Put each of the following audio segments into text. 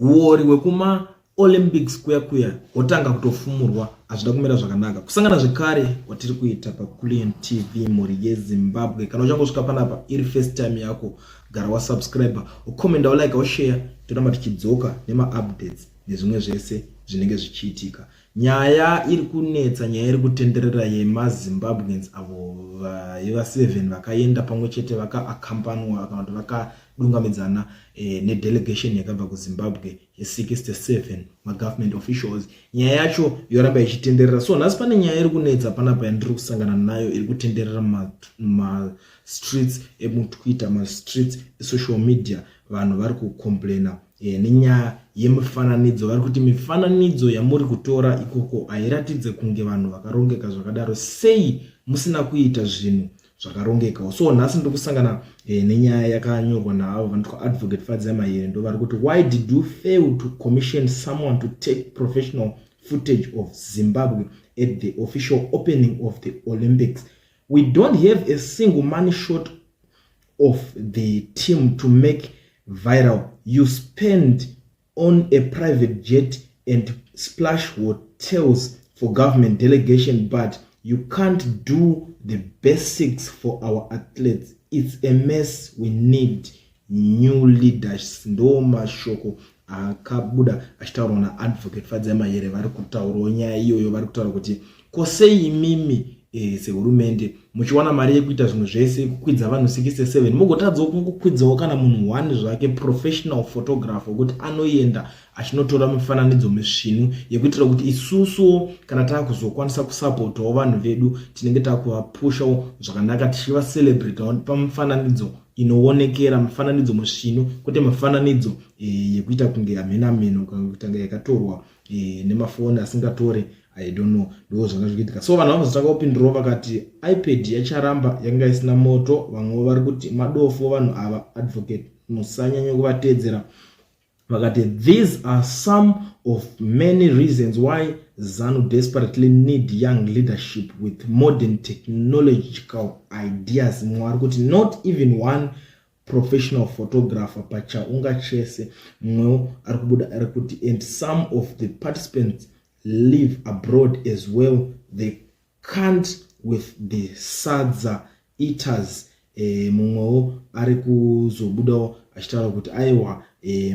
Uori wekuma Olympics kuya otanga kutofumurwa azvida kumira zvakanaka. Kusangana zvekare kwatiri kuita paKulian TV mhuri yeZimbabwe. Kana uchangosvika panapa iri first time yako, gara wasubscribe, ukomenda, ulike, ushare, toramba tichidzoka nema-updates nezvimwe zvese zvinenge zvichiitika. Nyaya iri kunetsa, nyaya iri kutenderera yemaZimbabweans avo vaiva 7 vakaenda pamwe chete vaka-accompanywa kana kuti vakadungamidzana nedelegation yakabva kuZimbabwe ye67 ma-government officials. Nyaya yacho yoramba ichitenderera. So nhasi pane nyaya iri kunetsa panapa yandiri kusangana nayo iri kutenderera ma-streets emuTwitter, ma-streets social media. Vanhu vari kucomplaina nenyaya yemifananidzo. Vari kuti mifananidzo yamuri kutora ikoko hairatidze kunge vanhu vakarongeka zvakadaro. Sei musina kuita zvinhu zvakarongeka? So nhasi ndiri kusangana nenyaya yakanyorwa naavo vanotwa Advocate Fadzai Mayere. Vari kuti, why did you fail to commission someone to take professional footage of Zimbabwe at the official opening of the Olympics? We don't have a single money shot of the team to make viral. You spend on a private jet and splash hotels for government delegation, but you can't do the basics for our athletes. It's a mess. We need new leaders. Ndo mashoko akabuda achitaurwa na Advocate Fadzai Mayere. Vari kutaura nyaya iyoyo, vari kutaura kuti kosei imimi sehurumende muchiwana mari yekuita zvinhu zvese kukwidza vanhu 67 mugotadza kungokwidzawo kana munhu 1 zvake professional photographer kuti anoenda achinotora mifananidzo misvinu yekuitira kuti isusu kana taakuzokwanisa kusapotawo vanhu vedu tinenge taakuvapushawo zvakanaka tichiva celebrate pamifananidzo inoonekera, mifananidzo misvinu kwete mifananidzo yekuita kunge amenameno kana kutanga yakatorwa nemafoni asingatore. I don't know. Ndo zvanga zvichiitika. So vanhu vamuzotanga kupindurawo vakati iPad yacharamba yanga isina moto. Vamwe vari kuti madofo vanhu ava Advocate musanyanya kuvatedzera. Vakati these are some of many reasons why ZANU desperately need young leadership with modern technological ideas. Mwe vari kuti not even one professional photographer pachaunga chese. Mwe ari kubuda ari kuti and some of the participants live abroad as well. They can't with the sadza eaters. Mumwewo ari kuzobudawo achitaura kuti aiwa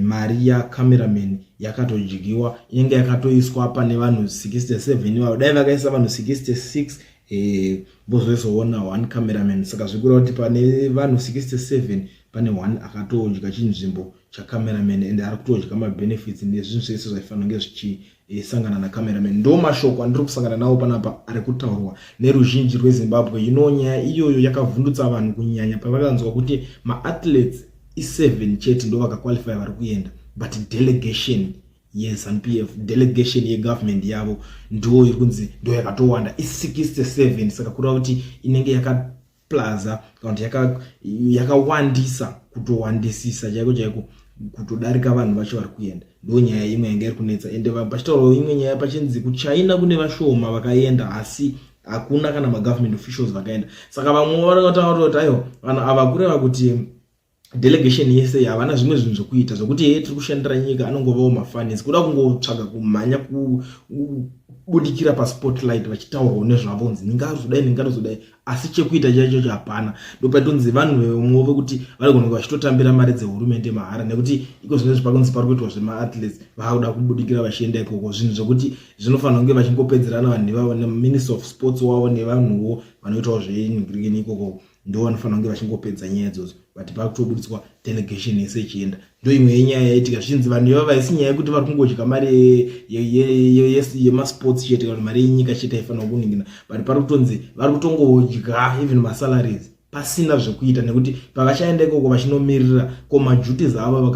Maria cameraman yakatojigiwa inenge yakatoiswa pane vanhu 67 vavo. Dai vakaisa vanhu 66 bozozoona 1 cameraman. Saka zvikura kuti pane vanhu 67 pane 1 akatodya chinzvimbo chacameraman and ari kutodya mabenefits nezvinhu zvese zvaifanira kunge zvichisangana nacameraman. Ndo mashoko andiri kusangana nawo panapa ari kutaurwa neruzhinji rweZimbabwe. Nyaya iyoyo yakavhundutsa vanhu kunyanya pavakanzwa kuti ma-athletes 7 chete ndo vakaqualify vari kuenda, but delegation yeZANU-PF, delegation yegovernment yavo ndo iri kunzi ndo yakatowanda 67. Saka kureva kuti inenge yakaplaza kana kuti yakawandisa kutowandisisa chaiko kutodarika vanhu vacho vari kuenda. Ndo nyaya imwe yanga iri kunetsa. Ende pachitaurawo imwe nyaya pachinzi kuChina kune vashoma vakaenda asi hakuna kana ma-government officials vakaenda. Saka vamwe vakataura kuti aiwa vanhu ava kureva kuti delegation yese havana zvimwe zvinhu zvokuita zvokuti tiri kushandira nyika anongovawo mafans kuda kungotsvaga kumhanya kubudikira paspotlight vachitaurawo nezvavonzi ningatozodai asi chekuita chaicho hapana. Ndopatonzi vanhu vemwe vekuti vari kunge vachitotambira mari dzehurumende mahara nekuti iko zvinhu zvapakunzi pari kuitwa zvema-athletes vakuda kubudikira vachienda ikoko, zvinhu zvokuti zvinofanira kunge vachingopedzerana vanhu ivavo neminister of sports wavo nevanhuwo vanoitawo zvenhingirikini ikoko ndo vanofanira kunge vachingopedza nyaya idzodzo, but pakutobudzwa delegation yese ichienda. Ndo imwe yenyaya yaitika zvichinzi vanhu ivavo haisi nyaya yekuti vari kungodya mari yemasports chete kana mari yenyika chete haifanira kuningina, but pari kutonzi vari kutongodya even masalaries pasina zvekuita nekuti pavachaenda ikoko vachinomirira ko maduties avo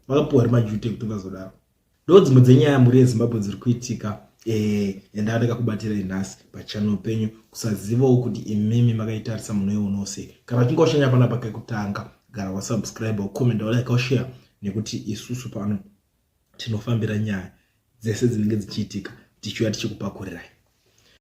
vakapuwa ri maduty ekuti vazodaro. Ndo dzimwe dzenyaya muri yeZimbabwe dziri kuitika. Enda ndakakubatira nhasi pachannel penyu kusazivawo kuti imimi makaitarisa munoiona sei. Kana uchinge washanya panapa kekutanga, gara wasubscribe, ukomenda, ulike, ushare nekuti isusu pano tinofambira nyaya dzese dzinenge dzichiitika tichiuya tichikupakurirai.